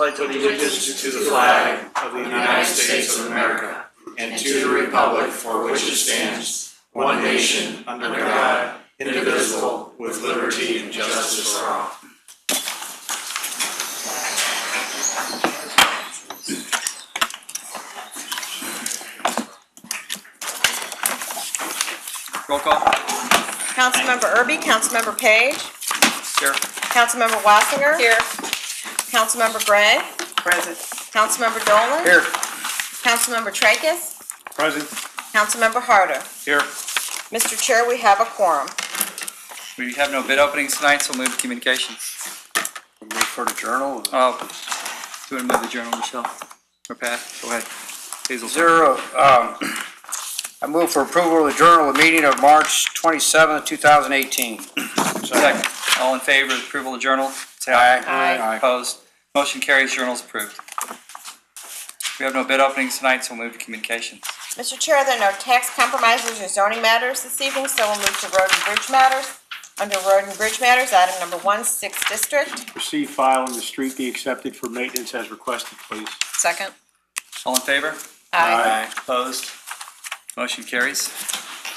pledge allegiance to the flag of the United States of America and to the republic for which it stands, one nation, under God, indivisible, with liberty and justice for all. Roll call. Councilmember Erby, Councilmember Page. Here. Councilmember Wassinger. Here. Councilmember Gray. Present. Councilmember Dolan. Here. Councilmember Tracus. Present. Councilmember Harder. Here. Mr. Chair, we have a quorum. We have no bid openings tonight, so we'll move to communications. We'll move for the journal. Oh, do you want to move the journal, Michelle? Or Pat? Go ahead. Hazel. I move for approval of the journal of the meeting of March 27th, 2018. Second. All in favor of approval of the journal? Say aye. Aye. Opposed? Motion carries. Journal is approved. We have no bid openings tonight, so we'll move to communications. Mr. Chair, there are no tax compromises or zoning matters this evening, so we'll move to road and bridge matters. Under road and bridge matters, item number 1, 6th District. Receive, file, and the street be accepted for maintenance as requested, please. Second. All in favor? Aye. Opposed? Motion carries.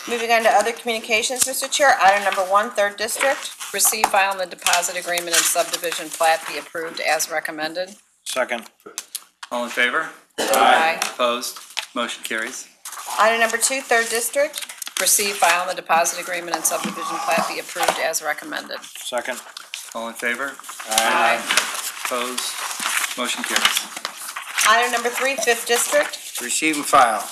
Moving on to other communications, Mr. Chair, item number 1, 3rd District. Receive, file, and the deposit agreement and subdivision plat be approved as recommended. Second. All in favor? Aye. Opposed? Motion carries. Item number 2, 3rd District. Receive, file, and the deposit agreement and subdivision plat be approved as recommended. Second. All in favor? Aye. Opposed? Motion carries. Item number 3, 5th District. Receive and file.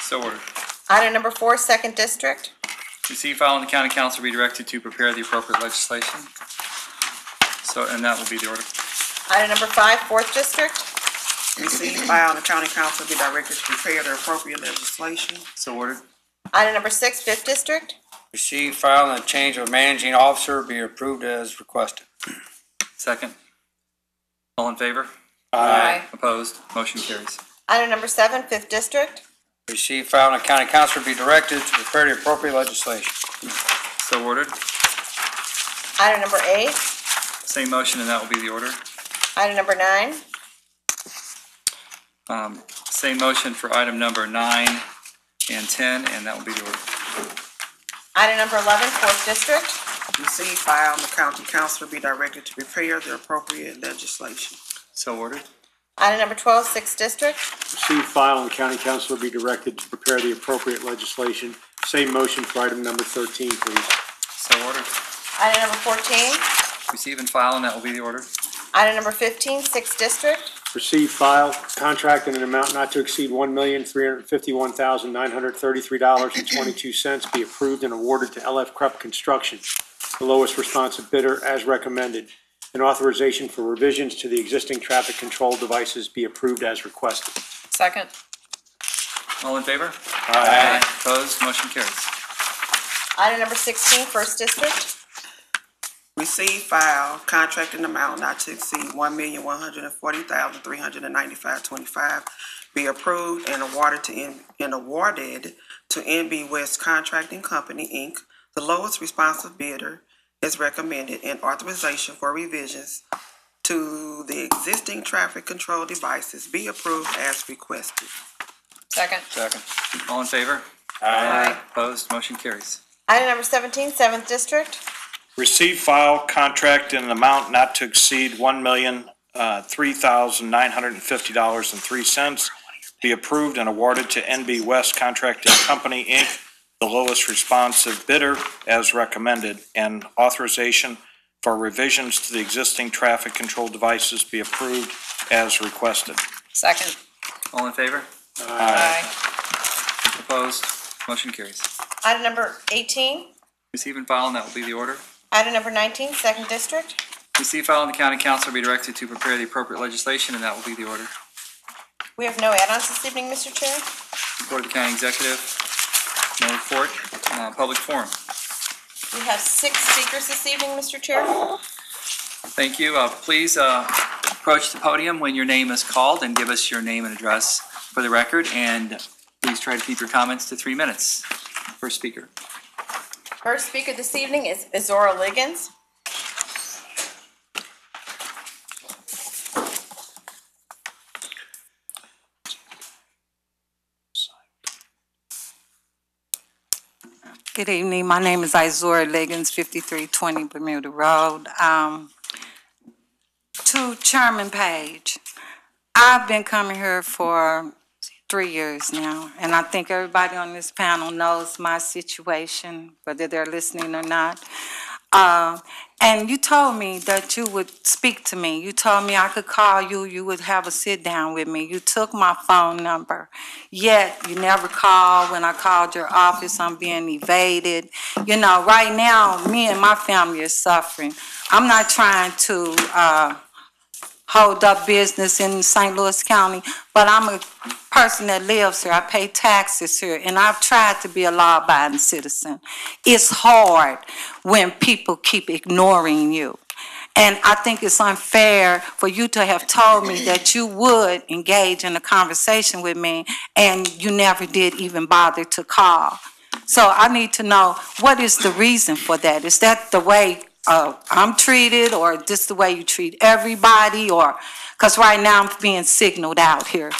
So ordered. Item number 4, 2nd District. Receive, file, and the county council be directed to prepare the appropriate legislation. And that will be the order. Item number 5, 4th District. Receive, file, and the county council be directed to prepare the appropriate legislation. So ordered. Item number 6, 5th District. Receive, file, and the change of managing officer be approved as requested. Second. All in favor? Aye. Opposed? Motion carries. Item number 7, 5th District. Receive, file, and the county council be directed to prepare the appropriate legislation. So ordered. Item number 8. Same motion, and that will be the order. Item number 9. Same motion for item number 9 and 10, and that will be the order. Item number 11, 4th District. Receive, file, and the county council be directed to prepare the appropriate legislation. So ordered. Item number 12, 6th District. Receive, file, and the county council be directed to prepare the appropriate legislation. Same motion for item number 13, please. So ordered. Item number 14. Receive and file, and that will be the order. Item number 15, 6th District. Receive, file, contract in an amount not to exceed $1,351,933.22 be approved and awarded to LF Krupp Construction, the lowest responsive bidder, as recommended. And authorization for revisions to the existing traffic control devices be approved as requested. Second. All in favor? Aye. Opposed? Motion carries. Item number 16, 1st District. Receive, file, contract in amount not to exceed $1,140,395.25 be approved and awarded to NB West Contracting Company, Inc., the lowest responsive bidder, is recommended, and authorization for revisions to the existing traffic control devices be approved as requested. Second. Second. All in favor? Aye. Opposed? Motion carries. Item number 17, 7th District. Receive, file, contract in an amount not to exceed $1,003,950.03 be approved and awarded to NB West Contracting Company, Inc., the lowest responsive bidder, as recommended, and authorization for revisions to the existing traffic control devices be approved as requested. Second. All in favor? Aye. Opposed? Motion carries. Item number 18. Receive and file, and that will be the order. Item number 19, 2nd District. Receive, file, and the county council be directed to prepare the appropriate legislation, and that will be the order. We have no add-ons this evening, Mr. Chair. Report of the county executive. No report. Public forum. We have 6 speakers this evening, Mr. Chair. Thank you. Please approach the podium when your name is called and give us your name and address for the record, and please try to keep your comments to 3 minutes. First speaker. First speaker this evening is Izora Liggins. Good evening. My name is Izora Liggins, 5320 Bermuda Road. To Chairman Page, I've been coming here for 3 years now, and I think everybody on this panel knows my situation, whether they're listening or not. And you told me that you would speak to me. You told me I could call you, you would have a sit down with me. You took my phone number, yet you never called. When I called your office, I'm being evaded. You know, right now, me and my family are suffering. I'm not trying to hold up business in St. Louis County, but I'm a person that lives here. I pay taxes here, and I've tried to be a law-abiding citizen. It's hard when people keep ignoring you. And I think it's unfair for you to have told me that you would engage in a conversation with me, and you never did even bother to call. So I need to know, what is the reason for that? Is that the way I'm treated, or just the way you treat everybody, or, because right now I'm being signaled out here.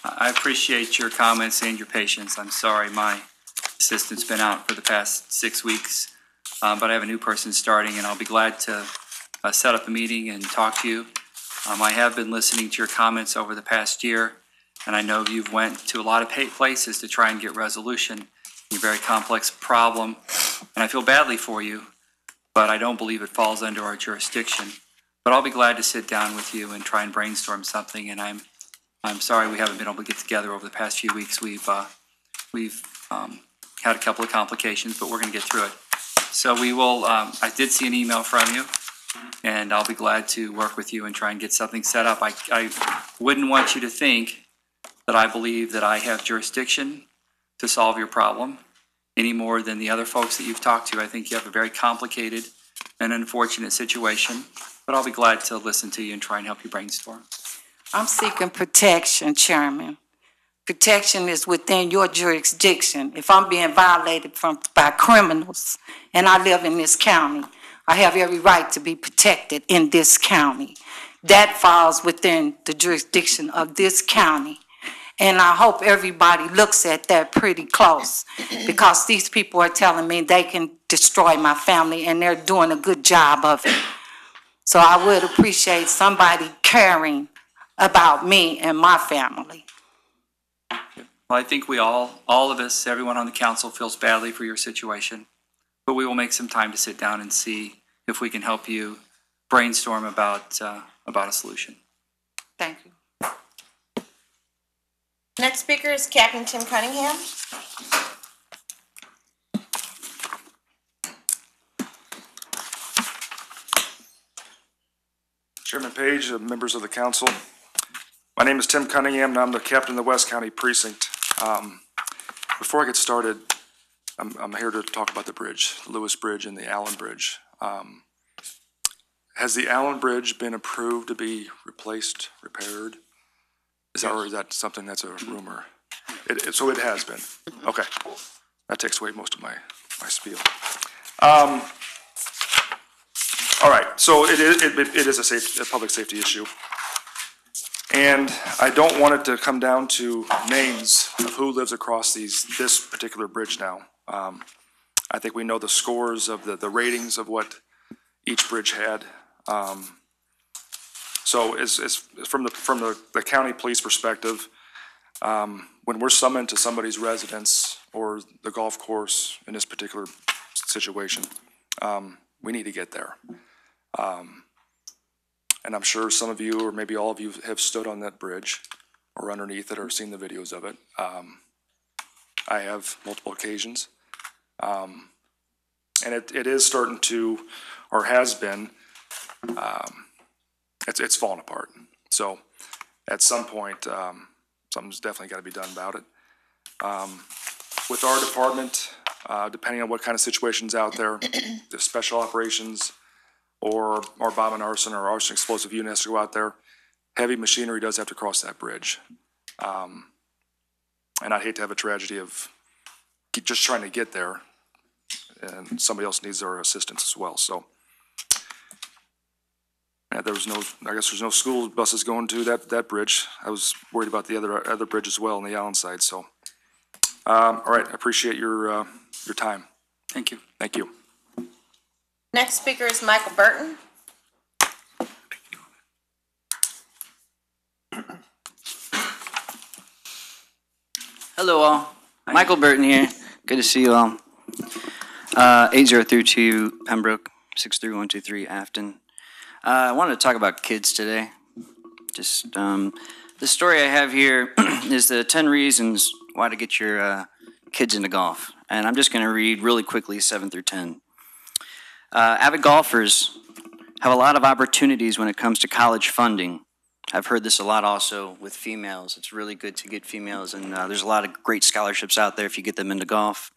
I appreciate your comments and your patience. I'm sorry my assistant's been out for the past 6 weeks, but I have a new person starting, and I'll be glad to set up a meeting and talk to you. I have been listening to your comments over the past year, and I know you've went to a lot of places to try and get resolution. It's a very complex problem, and I feel badly for you, but I don't believe it falls under our jurisdiction. But I'll be glad to sit down with you and try and brainstorm something, and I'm sorry we haven't been able to get together over the past few weeks. We've had a couple of complications, but we're going to get through it. So we will, I did see an email from you, and I'll be glad to work with you and try and get something set up. I wouldn't want you to think that I believe that I have jurisdiction to solve your problem any more than the other folks that you've talked to. I think you have a very complicated and unfortunate situation, but I'll be glad to listen to you and try and help you brainstorm. I'm seeking protection, Chairman. Protection is within your jurisdiction. If I'm being violated by criminals and I live in this county, I have every right to be protected in this county. That falls within the jurisdiction of this county. And I hope everybody looks at that pretty close, because these people are telling me they can destroy my family, and they're doing a good job of it. So I would appreciate somebody caring about me and my family. Well, I think we all of us, everyone on the council feels badly for your situation, but we will make some time to sit down and see if we can help you brainstorm about a solution. Thank you. Next speaker is Captain Tim Cunningham. Chairman Page, members of the council. My name is Tim Cunningham, and I'm the captain of the West County Precinct. Before I get started, I'm here to talk about the bridge, the Lewis Bridge and the Allen Bridge. Has the Allen Bridge been approved to be replaced, repaired? Or is that something that's a rumor? So it has been. Okay. That takes away most of my spiel. All right, so it is a public safety issue. And I don't want it to come down to names of who lives across this particular bridge now. I think we know the scores of the ratings of what each bridge had. So from the county police perspective, when we're summoned to somebody's residence or the golf course in this particular situation, we need to get there. And I'm sure some of you, or maybe all of you, have stood on that bridge or underneath it or seen the videos of it. I have multiple occasions. And it is starting to, or has been, it's fallen apart. So at some point, something's definitely got to be done about it. With our department, depending on what kind of situation's out there, the special operations or our bomb and arson or arson explosive unit has to go out there, heavy machinery does have to cross that bridge. And I'd hate to have a tragedy of just trying to get there, and somebody else needs our assistance as well. So I guess there's no school buses going to that bridge. I was worried about the other bridge as well on the Allen side. So All right, I appreciate your time. Thank you. Thank you. Next speaker is Michael Burton. Hello all, Michael Burton here. Good to see you all. 8032 Pembroke, 63123 Afton. I wanted to talk about kids today. Just the story I have here is the 10 reasons why to get your kids into golf. And I'm just going to read really quickly 7 through 10. Avid golfers have a lot of opportunities when it comes to college funding. I've heard this a lot also with females. It's really good to get females, and there's a lot of great scholarships out there if you get them into golf.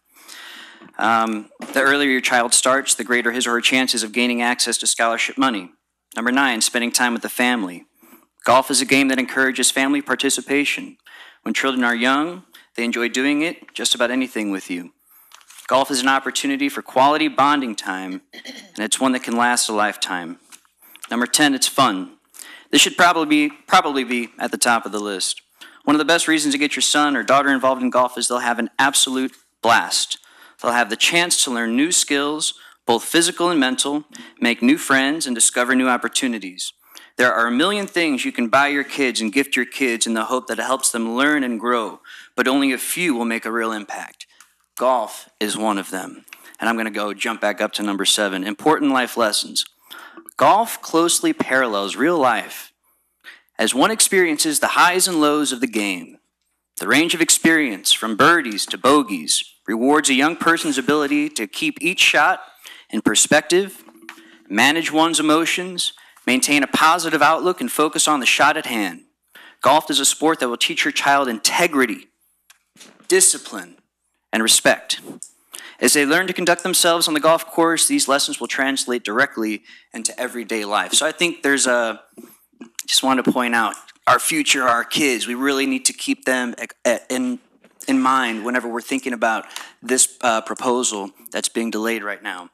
The earlier your child starts, the greater his or her chances of gaining access to scholarship money. Number 9, spending time with the family. Golf is a game that encourages family participation. When children are young, they enjoy doing it, just about anything with you. Golf is an opportunity for quality bonding time, and it's one that can last a lifetime. Number 10, it's fun. This should probably be at the top of the list. One of the best reasons to get your son or daughter involved in golf is they'll have an absolute blast. They'll have the chance to learn new skills, both physical and mental, make new friends, and discover new opportunities. There are a million things you can buy your kids and gift your kids in the hope that it helps them learn and grow, but only a few will make a real impact. Golf is one of them. And I'm going to jump back up to number 7, important life lessons. Golf closely parallels real life. As one experiences the highs and lows of the game, the range of experience from birdies to bogeys rewards a young person's ability to keep each shot in perspective, manage one's emotions, maintain a positive outlook, and focus on the shot at hand. Golf is a sport that will teach your child integrity, discipline, and respect. As they learn to conduct themselves on the golf course, these lessons will translate directly into everyday life. So I think just wanted to point out, our future, our kids, we really need to keep them in mind whenever we're thinking about this proposal that's being delayed right now.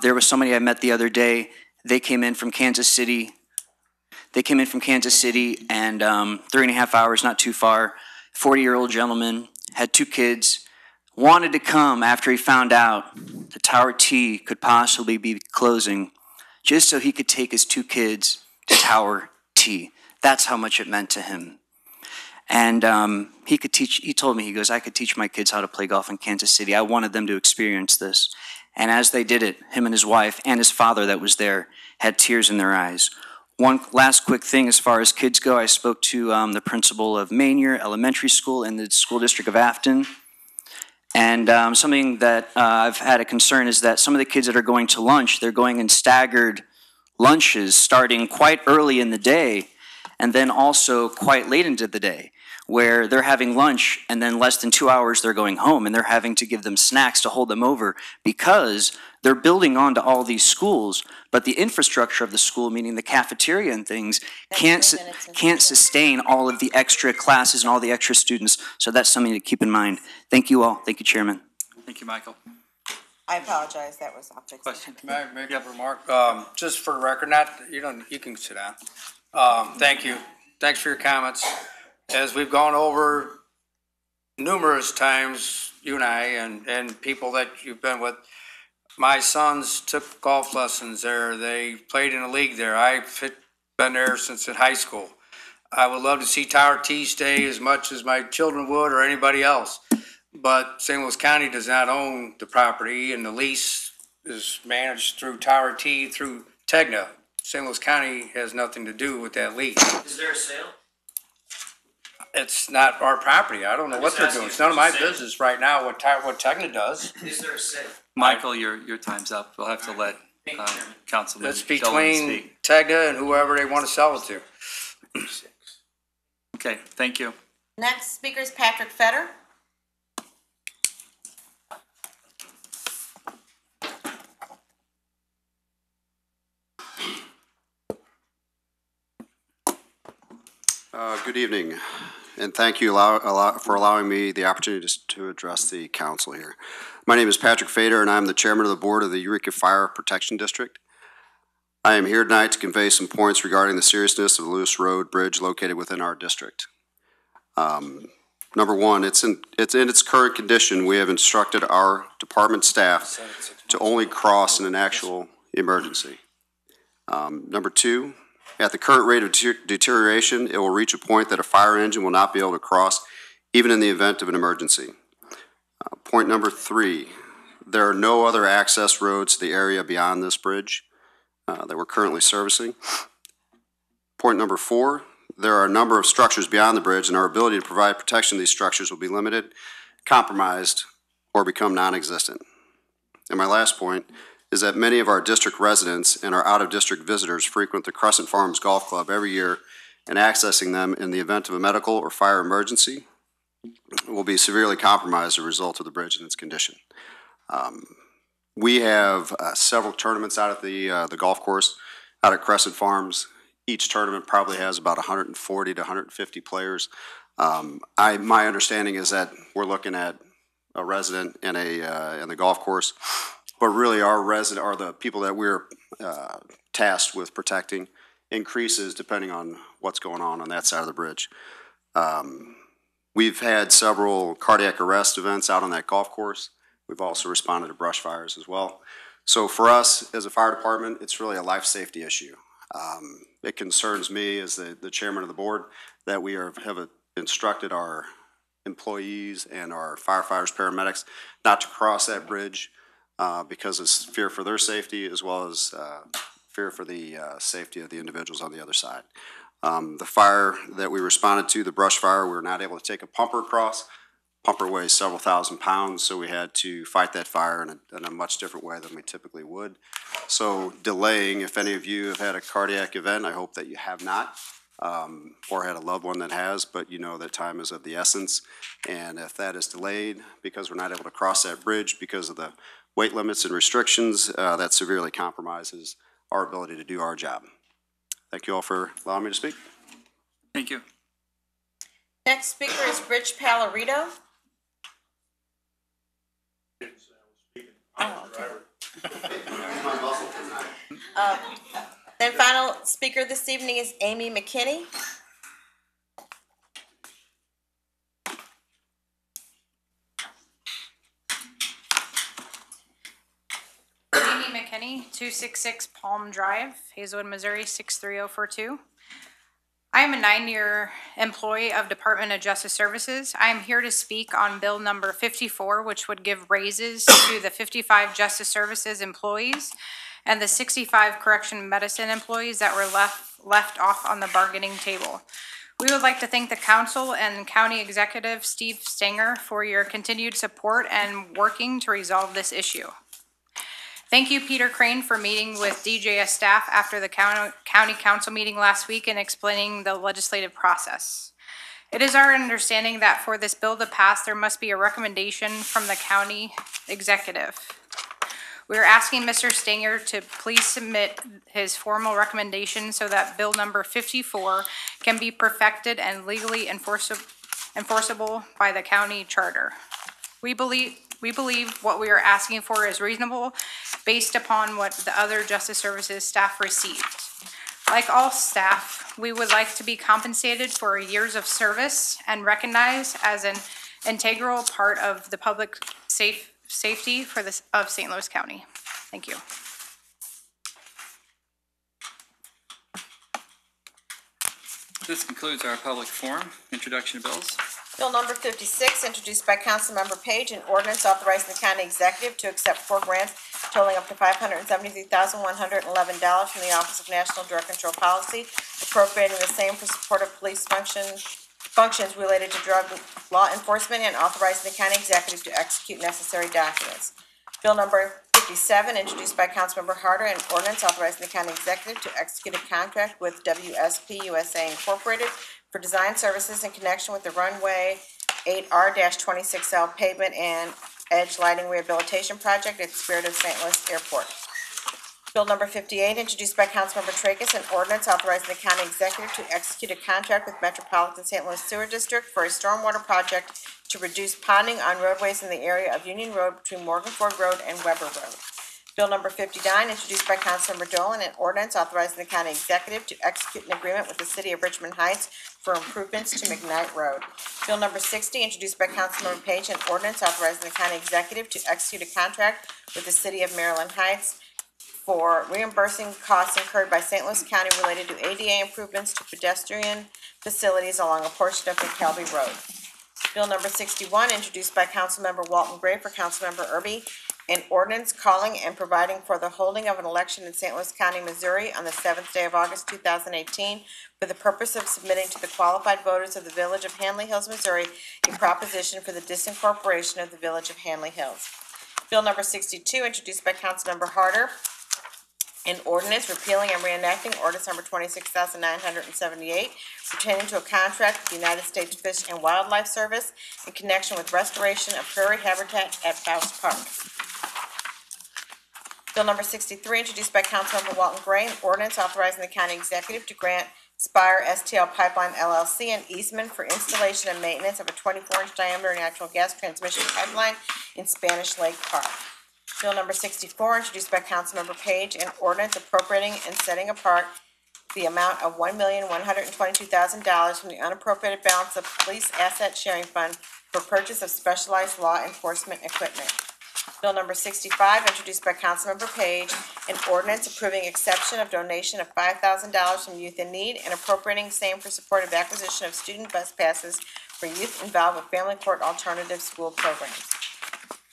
There was somebody I met the other day. They came in from Kansas City. And 3.5 hours, not too far. 40-year-old gentleman, had 2 kids. Wanted to come after he found out the Tower T could possibly be closing, just so he could take his 2 kids to Tower T. That's how much it meant to him. And he told me, he goes, I could teach my kids how to play golf in Kansas City. I wanted them to experience this. And as they did it, him and his wife and his father that was there had tears in their eyes. One last quick thing as far as kids go, I spoke to the principal of Mainier Elementary School in the school district of Afton. And something that I've had a concern is that some of the kids that are going to lunch, they're going in staggered lunches starting quite early in the day and then also quite late into the day, where they're having lunch and then less than 2 hours they're going home, and they're having to give them snacks to hold them over because they're building onto all these schools, but the infrastructure of the school, meaning the cafeteria and things, can't sustain all of the extra classes and all the extra students. So that's something to keep in mind. Thank you all. Thank you, Chairman. Thank you, Michael. I apologize, that was off. Question? May I make a remark? Just for the record, you can sit down. Thank you. Thanks for your comments. As we've gone over numerous times, you and I, and people that you've been with, my sons took golf lessons there. They played in a league there. I've been there since in high school. I would love to see Tower T stay as much as my children would or anybody else. But St. Louis County does not own the property, and the lease is managed through Tower T through Tegna. St. Louis County has nothing to do with that lease. Is there a sale? It's not our property. I don't know what they're doing. It's none of my business right now what Tegna does. Is there a sale? Michael, your time's up. We'll have to let Councilman It's Sheldon between speak. Tegna and whoever they want to sell it to. Okay, thank you. Next speaker is Patrick Fetter. Good evening, and thank you for allowing me the opportunity to address the council here. My name is Patrick Fader, and I'm the chairman of the board of the Eureka Fire Protection District. I am here tonight to convey some points regarding the seriousness of the Lewis Road Bridge located within our district. Number one, it's in its current condition. We have instructed our department staff to only cross in an actual emergency. Number two, at the current rate of deterioration, it will reach a point that a fire engine will not be able to cross, even in the event of an emergency. Point number three, there are no other access roads to the area beyond this bridge that we're currently servicing. Point number four, there are a number of structures beyond the bridge, and our ability to provide protection to these structures will be limited, compromised, or become non-existent. And my last point is that many of our district residents and our out-of-district visitors frequent the Crescent Farms Golf Club every year, and accessing them in the event of a medical or fire emergency will be severely compromised as a result of the bridge and its condition. We have several tournaments out at the golf course, out at Crescent Farms. Each tournament probably has about 140 to 150 players. My understanding is that we're looking at a resident in the golf course, but really our resident, or the people that we're tasked with protecting, increases depending on what's going on that side of the bridge. We've had several cardiac arrest events out on that golf course. We've also responded to brush fires as well. So for us as a fire department, it's really a life safety issue. It concerns me as the chairman of the board that we have instructed our employees and our firefighters, paramedics, not to cross that bridge because of fear for their safety, as well as fear for the safety of the individuals on the other side. The fire that we responded to, the brush fire, we were not able to take a pumper across. Pumper weighs several thousand pounds, so we had to fight that fire in a much different way than we typically would. So delaying, if any of you have had a cardiac event, I hope that you have not, or had a loved one that has, but you know that time is of the essence. And if that is delayed because we're not able to cross that bridge because of the weight limits and restrictions, that severely compromises our ability to do our job. Thank you all for allowing me to speak. Thank you. Next speaker is Rich Pallarito. Oh, okay. Then final speaker this evening is Amy McKinney. Amy McKinney, 266 Palm Drive, Hazelwood, Missouri, 63042. I am a 9-year employee of Department of Justice Services. I am here to speak on bill number 54, which would give raises to the 55 Justice Services employees and the 65 correction medicine employees that were left off on the bargaining table. We would like to thank the council and County Executive Steve Stenger for your continued support and working to resolve this issue. Thank you, Peter Crane, for meeting with DJS staff after the county council meeting last week and explaining the legislative process. It is our understanding that for this bill to pass, there must be a recommendation from the county executive. We are asking Mr. Stenger to please submit his formal recommendation so that bill number 54 can be perfected and legally enforceable by the county charter. We believe what we are asking for is reasonable based upon what the other Justice Services staff received. Like all staff, we would like to be compensated for years of service and recognized as an integral part of the public safety of St. Louis County. Thank you. This concludes our public forum. Introduction of bills. Bill number 56, introduced by Councilmember Page, an ordinance authorizing the county executive to accept 4 grants totaling up to $573,111 from the Office of National Drug Control Policy, appropriating the same for support of police functions related to drug law enforcement, and authorizing the county executive to execute necessary documents. Bill number 57, introduced by Councilmember Harder, an ordinance authorizing the county executive to execute a contract with WSP USA Incorporated for design services in connection with the runway 8R-26L pavement and edge lighting rehabilitation project at Spirit of St. Louis Airport. Bill number 58, introduced by Councilmember Tracus, an ordinance authorizing the county executive to execute a contract with Metropolitan St. Louis Sewer District for a stormwater project to reduce ponding on roadways in the area of Union Road between Morgan Ford Road and Weber Road. Bill number 59, introduced by Councilmember Dolan, an ordinance authorizing the county executive to execute an agreement with the city of Richmond Heights for improvements to McKnight Road. Bill number 60, introduced by Councilmember Page, an ordinance authorizing the county executive to execute a contract with the city of Maryland Heights for reimbursing costs incurred by St. Louis County related to ADA improvements to pedestrian facilities along a portion of McKelvey Road. Bill number 61, introduced by Councilmember Walton Gray for Councilmember Erby, an ordinance calling and providing for the holding of an election in St. Louis County, Missouri on the 7th day of August 2018 for the purpose of submitting to the qualified voters of the Village of Hanley Hills, Missouri, a proposition for the disincorporation of the Village of Hanley Hills. Bill number 62, introduced by Councilmember Harder, an ordinance repealing and reenacting ordinance number 26,978 pertaining to a contract with the United States Fish and Wildlife Service in connection with restoration of prairie habitat at Faust Park. Bill number 63, introduced by Councilmember Walton Gray, an ordinance authorizing the county executive to grant Spire STL Pipeline LLC an easement for installation and maintenance of a 24-inch diameter natural gas transmission pipeline in Spanish Lake Park. Bill number 64, introduced by Councilmember Page, an ordinance appropriating and setting apart the amount of $1,122,000 from the unappropriated balance of Police Asset Sharing Fund for purchase of specialized law enforcement equipment. Bill number 65, introduced by Councilmember Page, an ordinance approving exception of donation of $5,000 from Youth in Need and appropriating same for support of acquisition of student bus passes for youth involved with family court alternative school programs.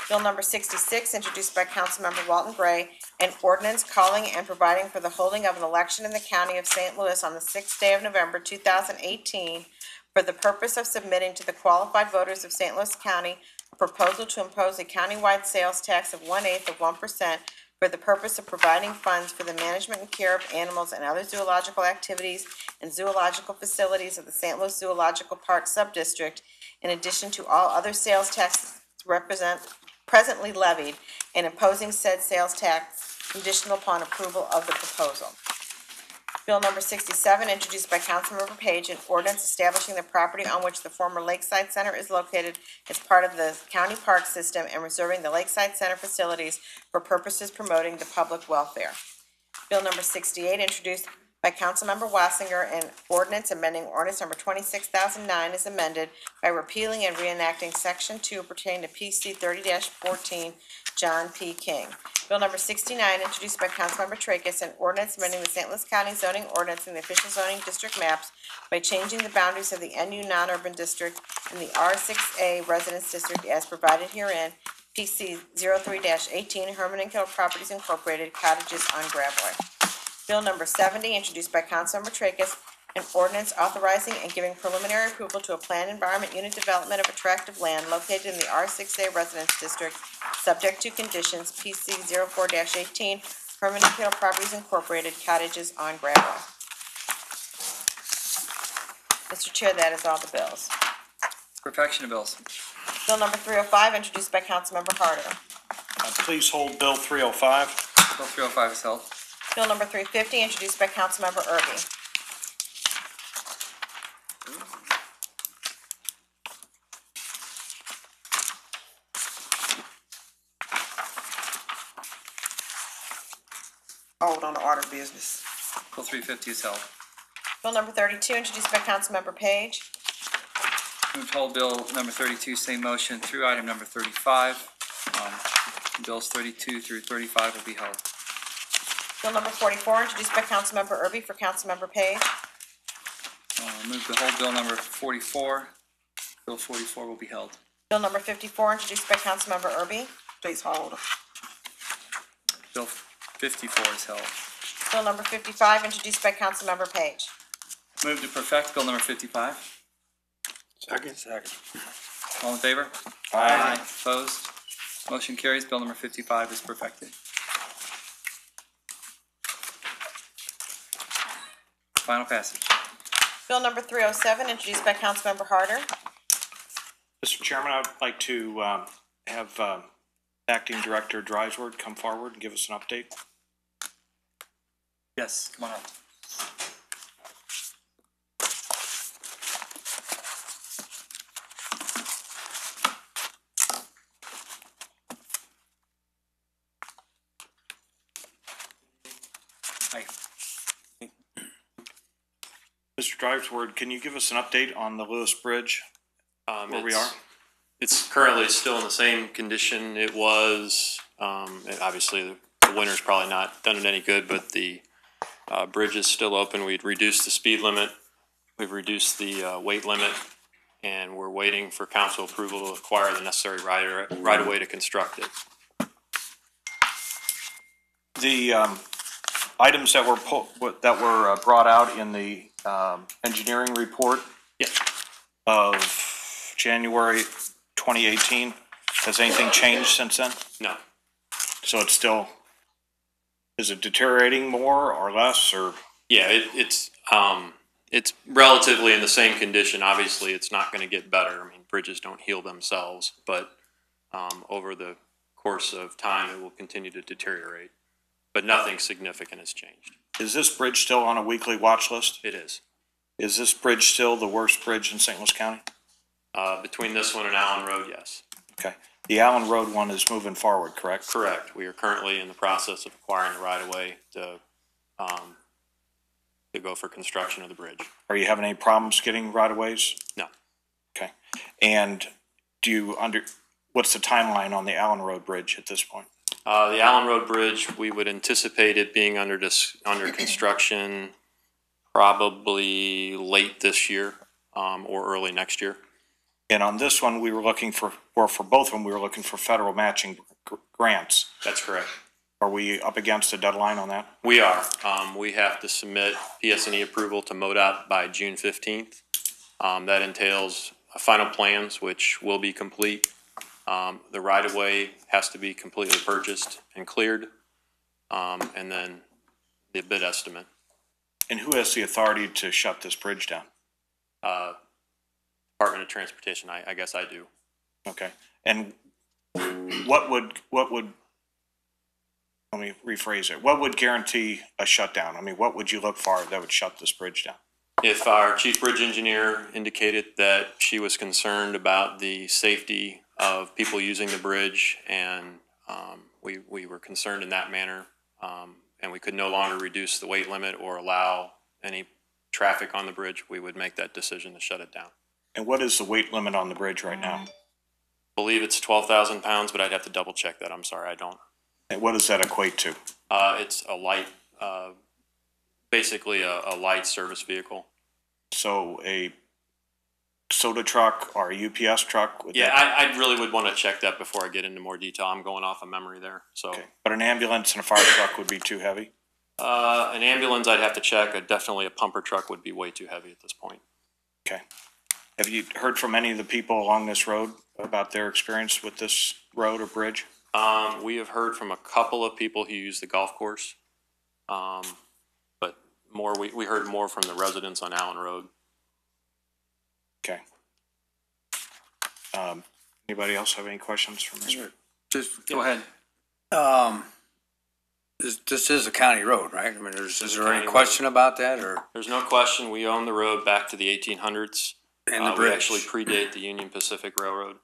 Bill number 66, introduced by Councilmember Walton Gray, an ordinance calling and providing for the holding of an election in the county of St. Louis on the 6th day of November 2018 for the purpose of submitting to the qualified voters of St. Louis County a proposal to impose a countywide sales tax of 1/8 of 1% for the purpose of providing funds for the management and care of animals and other zoological activities and zoological facilities of the St. Louis Zoological Park Subdistrict, in addition to all other sales taxes presently levied, and imposing said sales tax conditional upon approval of the proposal. Bill number 67, introduced by Councilmember Page, an ordinance establishing the property on which the former Lakeside Center is located as part of the county park system and reserving the Lakeside Center facilities for purposes promoting the public welfare. Bill number 68, introduced by Councilmember Wassinger, an ordinance amending ordinance number 26,009 is amended by repealing and reenacting Section 2 pertaining to PC 30-14, John P. King. Bill number 69, introduced by Councilmember Tracus, an ordinance amending the St. Louis County zoning ordinance in the official zoning district maps by changing the boundaries of the NU non-urban district and the R6A residence district as provided herein, PC 03-18, Herman and Kittle Properties Incorporated, cottages on Gravois. Bill number 70, introduced by Councilmember Tracus, an ordinance authorizing and giving preliminary approval to a planned environment unit development of attractive land located in the R6A Residence District, subject to conditions, PC 04-18, Herman and Kittle Properties Incorporated, cottages on Gravois. Mr. Chair, that is all the bills. Perfection of bills. Bill number 305, introduced by Councilmember Harder. Please hold Bill 305. Bill 305 is held. Bill number 350, introduced by Councilmember Erby. Hold on the order of business. Bill 350 is held. Bill number 32, introduced by Councilmember Page. Move to hold Bill number 32, same motion through item number 35. Bills 32 through 35 will be held. Bill number 44, introduced by Councilmember Erby for Councilmember Page. Move to hold Bill number 44. Bill 44 will be held. Bill number 54, introduced by Councilmember Erby. Please hold. Bill 54 is held. Bill number 55, introduced by Councilmember Page. Move to perfect Bill number 55. Second. All in favor? Aye. Opposed? Motion carries. Bill number 55 is perfected. Final passage. Bill number 307, introduced by Councilmember Harder. Mr. Chairman, I'd like to have Acting Director Drysword come forward and give us an update. Yes, come on up. Mr. Drivesword, can you give us an update on the Lewis Bridge, where we are? It's currently still in the same condition it was. And obviously, the winter's probably not done it any good, but the bridge is still open. We'd reduced the speed limit. We've reduced the weight limit, and we're waiting for council approval to acquire the necessary right-of-way to construct it. The items that were brought out in the engineering report of January 2018, has anything changed since then? No. So it's still, is it deteriorating more or less, or? Yeah, it's relatively in the same condition. Obviously, it's not going to get better. I mean, bridges don't heal themselves, but over the course of time, it will continue to deteriorate. But nothing significant has changed. Is this bridge still on a weekly watch list? It is. Is this bridge still the worst bridge in St. Louis County? Between this one and Allen Road, yes. Okay. The Allen Road one is moving forward, correct? Correct. We are currently in the process of acquiring the right-of-way to go for construction of the bridge. Are you having any problems getting right-of-ways? No. Okay. And what's the timeline on the Allen Road Bridge at this point? The Allen Road Bridge, we would anticipate it being under construction probably late this year or early next year. And on this one, we were looking for both of them, we were looking for federal matching grants. That's correct. Are we up against a deadline on that? We are. We have to submit PS&E approval to MoDOT by June 15th. That entails final plans, which will be complete. The right-of-way has to be completely purchased and cleared, and then the bid estimate. And who has the authority to shut this bridge down? Department of Transportation, I guess I do. Okay. And what would, let me rephrase it, what would guarantee a shutdown? I mean, what would you look for that would shut this bridge down? If our chief bridge engineer indicated that she was concerned about the safety of people using the bridge, and we were concerned in that manner, and we could no longer reduce the weight limit or allow any traffic on the bridge, we would make that decision to shut it down. And what is the weight limit on the bridge right now? I believe it's 12,000 pounds, but I'd have to double check that. I'm sorry, I don't. And what does that equate to? It's a light, basically a light service vehicle. So a soda truck or a UPS truck? Yeah, I really would want to check that before I get into more detail. I'm going off of memory there. So. Okay. But an ambulance and a fire truck would be too heavy? An ambulance I'd have to check. Definitely a pumper truck would be way too heavy at this point. Okay. Have you heard from any of the people along this road about their experience with this road or bridge? We have heard from a couple of people who use the golf course, but more we heard more from the residents on Allen Road. Okay. Anybody else have any questions for Mr.? Just Go ahead. This is a county road, right? I mean, is there any question about that, or? There's no question. We own the road back to the 1800s. And the bridge. We actually predate the Union Pacific Railroad.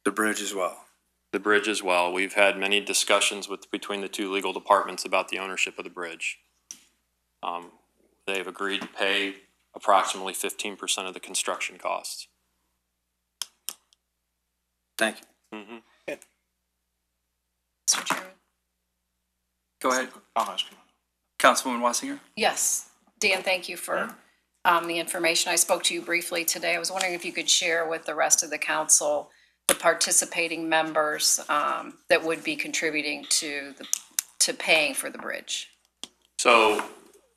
The bridge as well. The bridge as well. We've had many discussions between the two legal departments about the ownership of the bridge. They've agreed to pay approximately 15% of the construction costs. Thank you. Mm-hmm. Mr. Chairman? Go ahead. I'll ask you. Councilwoman Wassinger? Yes. Dan, thank you for the information. I spoke to you briefly today. I was wondering if you could share with the rest of the council the participating members that would be contributing to paying for the bridge. So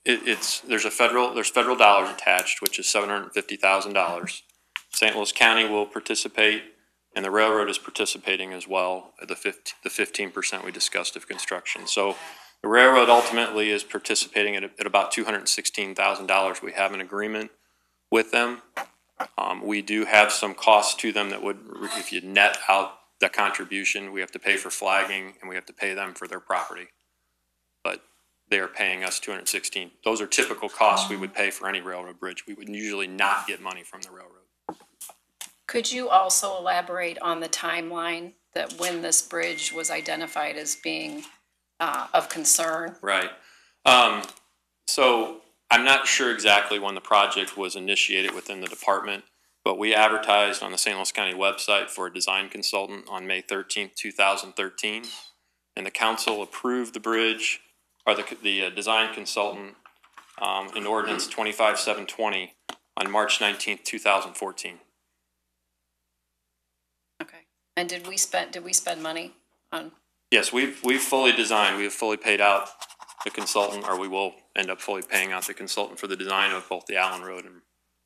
there's federal dollars attached, which is $750,000. St. Louis County will participate, and the railroad is participating as well at the 15% we discussed of construction. So the railroad ultimately is participating at about $216,000. We have an agreement with them. We do have some costs to them that would, if you net out the contribution, we have to pay for flagging and we have to pay them for their property. But they are paying us $216,000. Those are typical costs we would pay for any railroad bridge. We would usually not get money from the railroad. Could you also elaborate on the timeline that when this bridge was identified as being of concern? Right. So I'm not sure exactly when the project was initiated within the department, but we advertised on the St. Louis County website for a design consultant on May 13th, 2013. And the council approved the bridge, or the design consultant in ordinance 25720 on March 19th, 2014. Okay. And did we spend money on? Yes, we've fully designed, we have fully paid out the consultant, or we will end up fully paying out the consultant for the design of both the Allen Road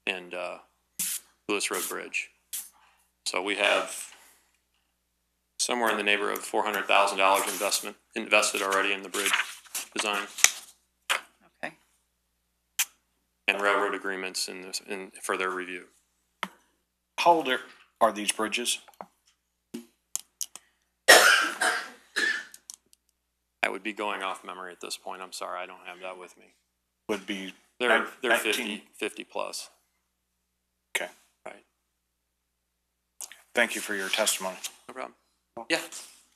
and Lewis Road Bridge. So we have somewhere in the neighborhood of $400,000 invested already in the bridge design. Okay. And railroad agreements in further review. How old are these bridges? I would be going off memory at this point. I'm sorry, I don't have that with me. Would be They're 19 50 plus. Okay. Right. Thank you for your testimony. No problem. Yeah.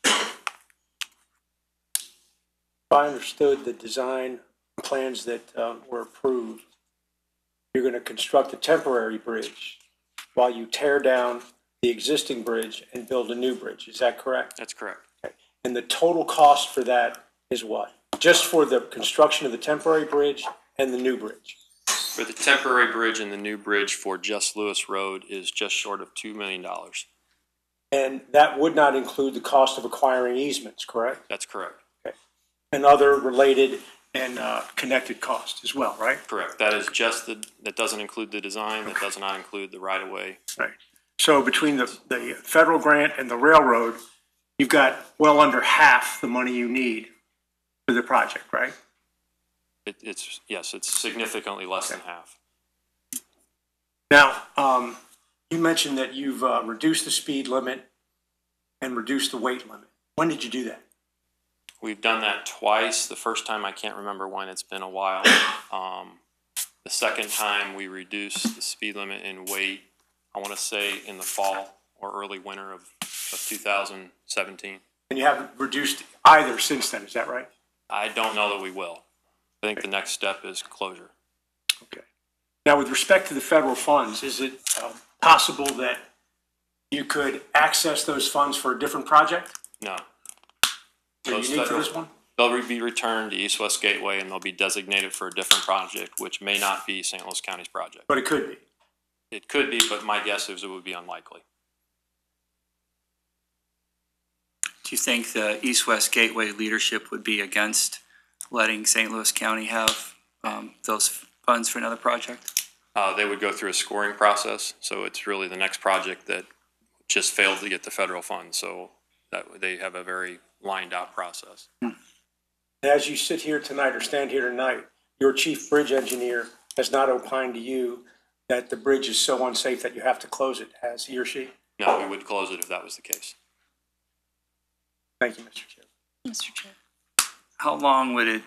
If I understood the design plans that were approved, you're going to construct a temporary bridge while you tear down the existing bridge and build a new bridge. Is that correct? That's correct. Okay. And the total cost for that is what? Just for the construction of the temporary bridge and the new bridge? For the temporary bridge and the new bridge for just Lewis Road is just short of $2 million. And that would not include the cost of acquiring easements, correct? That's correct. Okay. And other related and connected costs as well, right? Correct. That is just that doesn't include the design, that does not include the right-of-way. Right. So between the federal grant and the railroad, you've got well under half the money you need for the project, right? Yes, it's significantly less than half. Now, you mentioned that you've reduced the speed limit and reduced the weight limit. When did you do that? We've done that twice. The first time, I can't remember when, it's been a while. The second time, we reduced the speed limit and weight, I want to say in the fall or early winter of 2017. And you haven't reduced either since then, is that right? I don't know that we will. I think the next step is closure. Okay. Now, with respect to the federal funds, is it possible that you could access those funds for a different project? No. They're unique to this one? They'll be returned to East West Gateway and they'll be designated for a different project, which may not be St. Louis County's project. But it could be. It could be, but my guess is it would be unlikely. Do you think the East-West Gateway leadership would be against letting St. Louis County have those funds for another project? They would go through a scoring process, so it's really the next project that just failed to get the federal funds, so that they have a very lined out process. As you sit here tonight or stand here tonight, your chief bridge engineer has not opined to you that the bridge is so unsafe that you have to close it, has he or she? No, we would close it if that was the case. Thank you, Mr. Chair. Mr. Chair. How long would it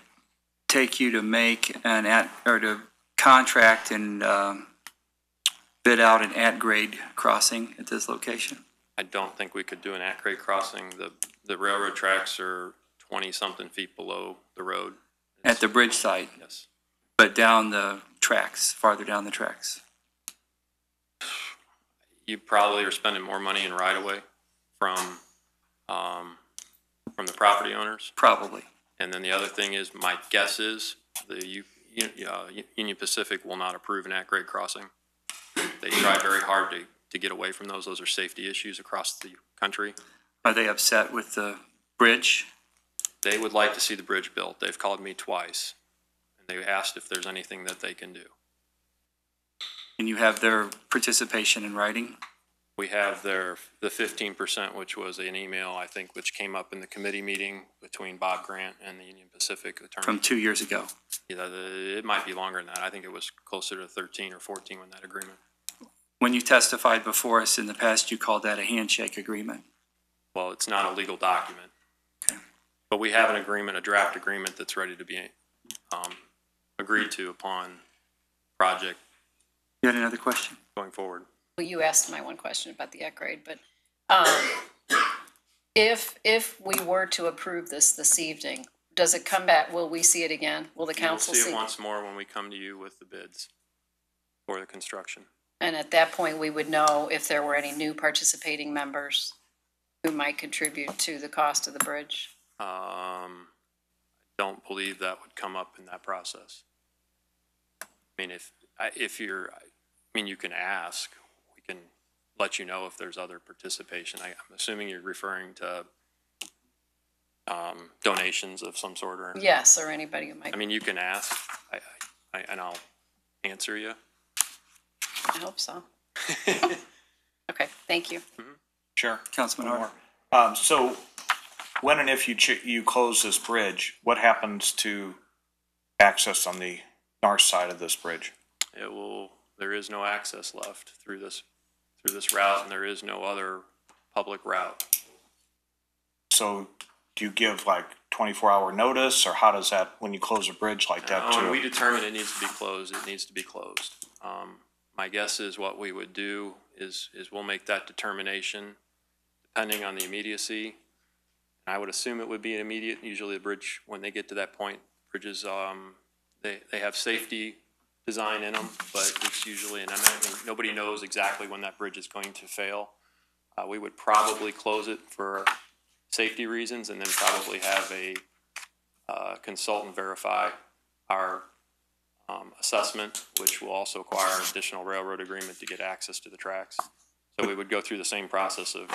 take you to make to contract and bid out an at-grade crossing at this location? I don't think we could do an at-grade crossing. The railroad tracks are 20-something feet below the road. At the bridge site? Yes. But down the tracks, farther down the tracks? You probably are spending more money in right-of-way from the property owners. Probably. And then the other thing is, my guess is the Union Pacific will not approve an at-grade crossing. They try very hard to get away from those. Those are safety issues across the country. Are they upset with the bridge? They would like to see the bridge built. They've called me twice, and they asked if there's anything that they can do. And you have their participation in writing? We have the 15%, which was an email, I think, which came up in the committee meeting between Bob Grant and the Union Pacific attorney. From 2 years ago? Yeah, it might be longer than that. I think it was closer to 13 or 14 when that agreement. When you testified before us in the past, you called that a handshake agreement. Well, it's not a legal document. Okay. But we have an agreement, a draft agreement that's ready to be agreed to upon project. You had another question? Going forward. Well, you asked my one question about the at-grade, but if we were to approve this evening, does it come back? Will we see it again? Will the You'll council see see? it once more when we come to you with the bids for the construction. And at that point, we would know if there were any new participating members who might contribute to the cost of the bridge. I don't believe that would come up in that process. I mean, if you're, I mean, you can ask, we can let you know if there's other participation. I'm assuming you're referring to donations of some sort or. Yes, or anybody who might. I mean, you can ask, and I'll answer you. I hope so. Okay, thank you. Sure. Councilman One Hart. more. So when and if you close this bridge, what happens to access on the north side of this bridge? There is no access left through this route, and there is no other public route. So do you give like 24-hour notice, or how does that, when you close a bridge like that When too? we determine it needs to be closed, it needs to be closed. My guess is what we would do is we'll make that determination depending on the immediacy. I would assume it would be an immediate. Usually the bridge, when they get to that point, bridges, they have safety design in them, but it's usually an imminent. Nobody knows exactly when that bridge is going to fail. We would probably close it for safety reasons and then probably have a consultant verify our assessment, which will also require an additional railroad agreement to get access to the tracks. So we would go through the same process of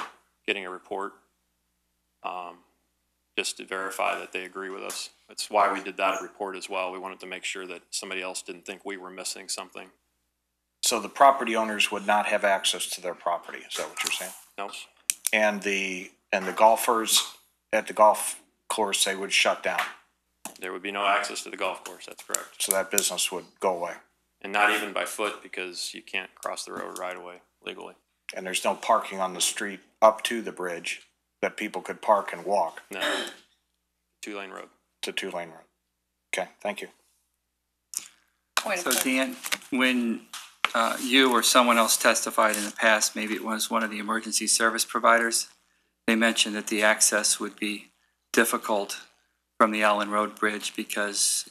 getting a report, just to verify that they agree with us. That's why we did that report as well. We wanted to make sure that somebody else didn't think we were missing something. So the property owners would not have access to their property, is that what you're saying? No. And the golfers at the golf course, they would shut down? There would be no access to the golf course, that's correct. So that business would go away? And not even by foot, because you can't cross the road right away legally. And there's no parking on the street up to the bridge that people could park and walk? No, 2-lane road. It's a 2-lane road. Okay, thank you. So Dan, when you or someone else testified in the past, maybe it was one of the emergency service providers, they mentioned that the access would be difficult from the Allen Road Bridge because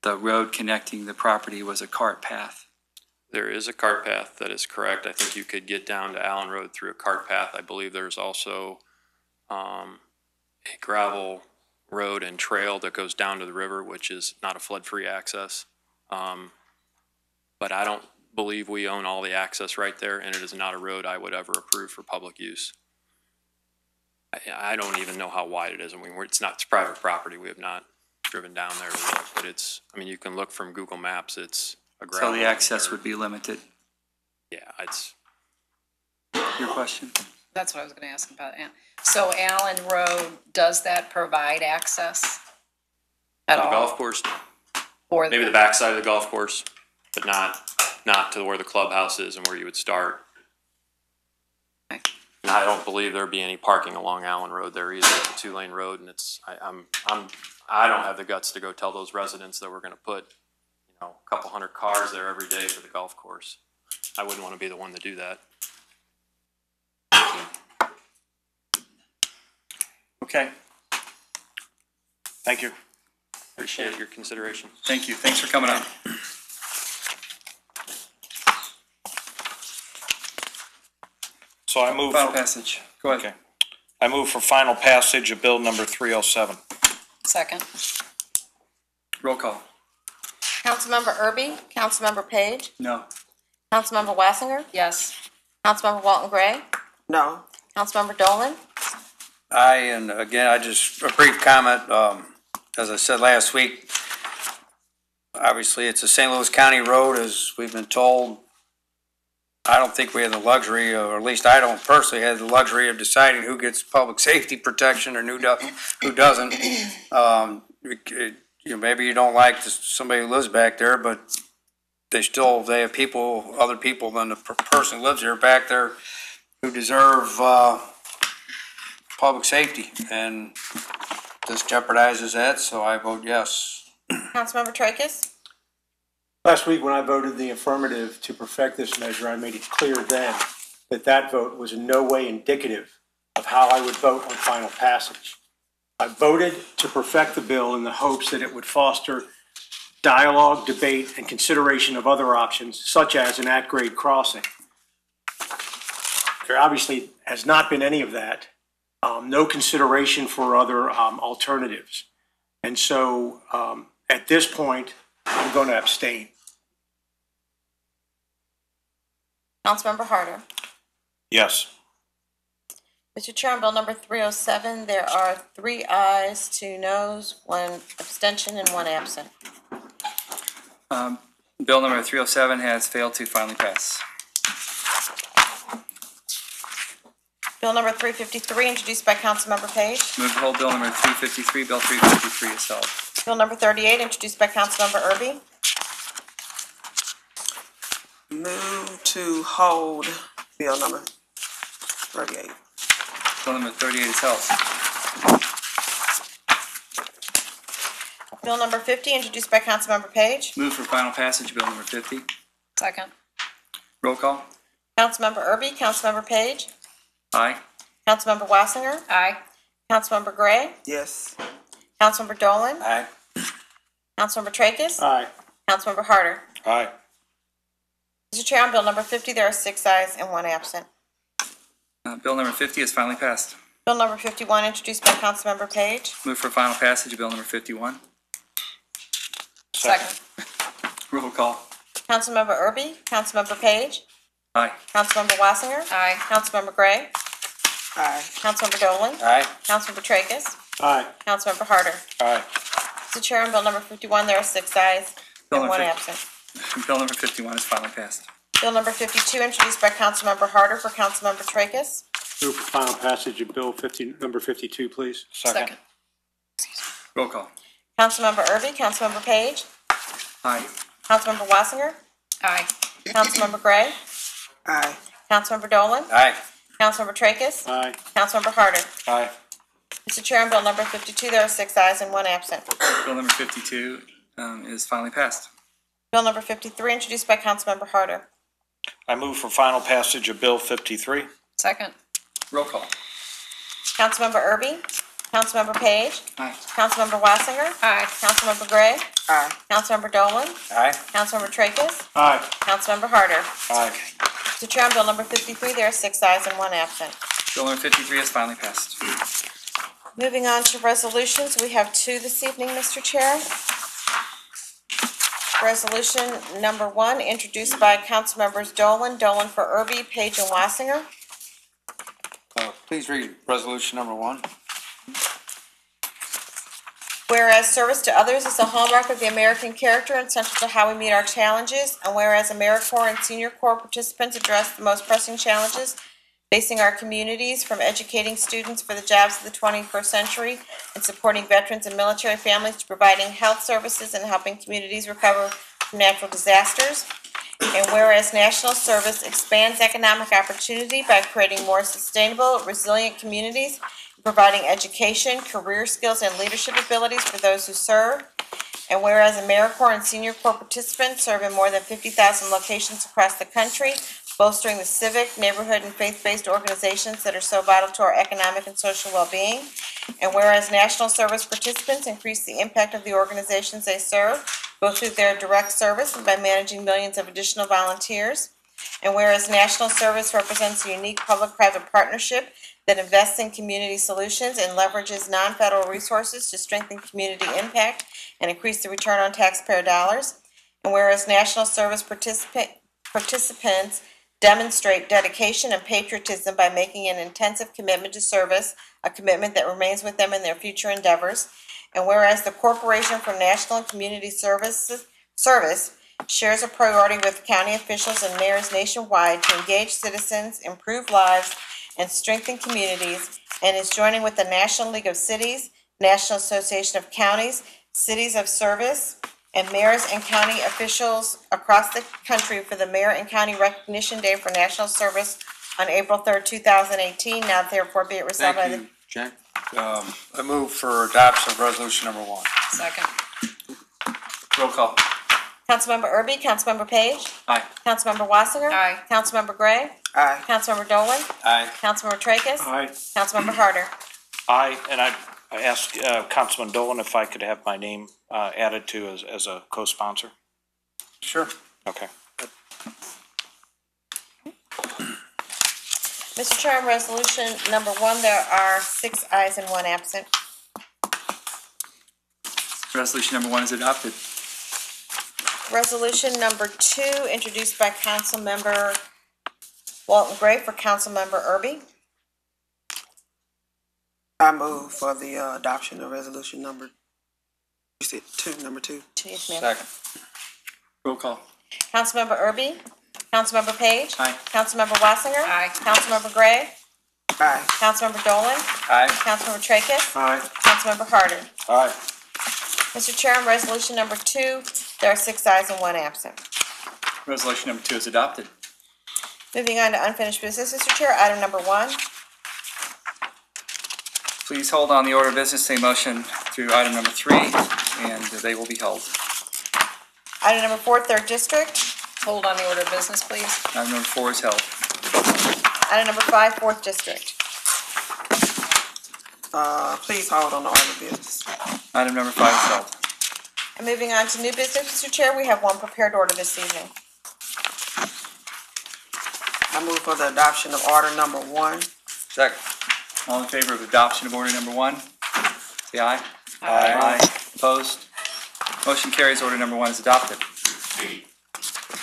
the road connecting the property was a cart path. There is a cart path, that is correct. I think you could get down to Allen Road through a cart path. I believe there's also a gravel road and trail that goes down to the river, which is not a flood-free access. But I don't believe we own all the access right there, and it is not a road I would ever approve for public use. I don't even know how wide it is. I mean, it's private property. We have not driven down there to look, but it's, I mean, you can look from Google Maps. It's a gravel. So the access would be limited. Yeah, it's. Your question? That's what I was going to ask about. So Allen Road, does that provide access at all? The golf course, Or maybe the backside of the golf course, but not to where the clubhouse is and where you would start. Okay. And I don't believe there'd be any parking along Allen Road there either. It's a 2-lane road, and it's I don't have the guts to go tell those residents that we're going to put a couple hundred cars there every day for the golf course. I wouldn't want to be the one to do that. Okay. Thank you. Appreciate your consideration. Thank you. Thanks for coming up. So I move Final for, passage. Go ahead. okay. I move for final passage of bill number 307. Second. Roll call. Councilmember Erby? Councilmember Page? No. Councilmember Wassinger? Yes. Councilmember Walton Gray? No. Councilmember Dolan? And again, I just, a brief comment, as I said last week, obviously it's a St. Louis County road, as we've been told. I don't think we have the luxury, or at least I don't personally have the luxury of deciding who gets public safety protection and who doesn't. Maybe you don't like somebody who lives back there, but they have people, other people than the person who lives there back there who deserve public safety, and this jeopardizes that, so I vote yes. Councilmember Tracus? Last week, when I voted the affirmative to perfect this measure, I made it clear then that that vote was in no way indicative of how I would vote on final passage. I voted to perfect the bill in the hopes that it would foster dialogue, debate, and consideration of other options, such as an at-grade crossing. There obviously has not been any of that. No consideration for other alternatives. And so at this point, I'm going to abstain. Councilmember Harder. Yes. Mr. Chair, on bill number 307, there are 3 ayes, 2 noes, 1 abstention, and 1 absent. Bill number 307 has failed to finally pass. Bill number 353, introduced by Councilmember Page. Move to hold bill number 353. Bill 353 is held. Bill number 38, introduced by Councilmember Erby. Move to hold bill number 38. Bill number 38 is held. Bill number 50, introduced by Councilmember Page. Move for final passage of bill number 50. Second. Roll call. Councilmember Erby, Councilmember Page, Aye. Councilmember Wassinger, Aye. Councilmember Gray, Yes. Councilmember Dolan, Aye. Councilmember Tracus, Aye. Councilmember Harder. Aye. Mr. Chair, on bill number 50, there are 6 ayes and 1 absent. Bill number 50 is finally passed. Bill number 51, introduced by Councilmember Page. Move for final passage of bill number 51. Second. Roll call. Councilmember Erby, Councilmember Page, Aye. Councilmember Wassinger, Aye. Councilmember Gray, Aye. Councilmember Dolan, Aye. Councilmember Tracus, Aye. Councilmember Harder. Aye. Mr. Chair, on bill number 51, there are 6 ayes Bill and number 1 50. absent. Bill number 51 is finally passed. Bill number 52, introduced by Councilmember Harder for Councilmember Tracus. Move for final passage of bill number 52, please. Second. Roll call. Councilmember Erby, Councilmember Page, Aye. Councilmember Wassinger, Aye. Councilmember Gray, Aye. Councilmember Dolan, Aye. Councilmember Tracus, Aye. Councilmember Harder. Aye. Mr. Chair, on bill number 52, there are 6 ayes and 1 absent. Bill number 52 is finally passed. Bill number 53, introduced by Councilmember Harder. I move for final passage of Bill 53. Second. Roll call. Councilmember Erby, Councilmember Page, Aye. Councilmember Wassinger, Aye. Councilmember Gray, Aye. Councilmember Dolan, Aye. Councilmember Tracus, Aye. Councilmember Harder. Aye. Mr. Chair, on bill number 53, there are 6 ayes and 1 absent. Bill number 53 is finally passed. Moving on to resolutions, we have 2 this evening, Mr. Chair. Resolution number 1, introduced by Councilmembers Dolan for Erby, Page, and Wassinger. Please read resolution number 1. Whereas service to others is a hallmark of the American character and central to how we meet our challenges, and whereas AmeriCorps and Senior Corps participants address the most pressing challenges facing our communities, from educating students for the jobs of the 21st century and supporting veterans and military families to providing health services and helping communities recover from natural disasters. And whereas national service expands economic opportunity by creating more sustainable, resilient communities, providing education, career skills, and leadership abilities for those who serve. And whereas AmeriCorps and Senior Corps participants serve in more than 50,000 locations across the country, bolstering the civic, neighborhood, and faith-based organizations that are so vital to our economic and social well-being. And whereas national service participants increase the impact of the organizations they serve, both through their direct service and by managing millions of additional volunteers. And whereas national service represents a unique public-private partnership that invests in community solutions and leverages non-federal resources to strengthen community impact and increase the return on taxpayer dollars. And whereas national service participants demonstrate dedication and patriotism by making an intensive commitment to service, a commitment that remains with them in their future endeavors. And whereas the Corporation for National and Community Service shares a priority with county officials and mayors nationwide to engage citizens, improve lives, and strengthen communities, and is joining with the National League of Cities, National Association of Counties, Cities of Service, and mayors and county officials across the country for the Mayor and County Recognition Day for National Service on April 3rd, 2018. Now therefore be it resolved by the... Thank you, Jack. I move for adoption of resolution number 1. Second. Roll call. Councilmember Erby, Councilmember Page, Aye. Councilmember Wassinger, Aye. Councilmember Gray, Aye. Councilmember Dolan, Aye. Councilmember Tracus, Aye. Councilmember Harder. Aye, and I asked Councilman Dolan if I could have my name added to as a co-sponsor. Sure. Okay. Mr. Chair, on resolution number 1, there are 6 ayes and 1 absent. Resolution number 1 is adopted. Resolution number 2, introduced by Councilmember Walton Gray for Councilmember Erby. I move for the adoption of resolution number, you said number 2. Yes, ma'am. Second. Roll call. Councilmember Erby? Councilmember Page? Aye. Councilmember Wassinger? Aye. Councilmember Gray? Aye. Councilmember Dolan? Aye. Councilmember Tracus? Aye. Councilmember Harder? Aye. Mr. Chair, on resolution number 2, there are 6 ayes and 1 absent. Resolution number 2 is adopted. Moving on to unfinished business, Mr. Chair, item number 1. Please hold on the order of business, a motion through item number 3, and they will be held. Item number 4, third district. Hold on the order of business, please. Item number 4 is held. Item number 5, fourth district. Please hold on the order of business. Item number 5 is held. And moving on to new business, Mr. Chair, we have 1 prepared order this evening. I move for the adoption of order number 1. Second. All in favor of adoption of order number 1, say aye. Aye. Opposed? Motion carries. Order number 1 is adopted.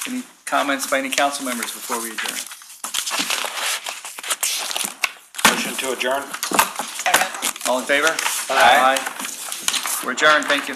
Any comments by any council members before we adjourn? Motion to adjourn? Second. All in favor? Aye. We're adjourned. Thank you.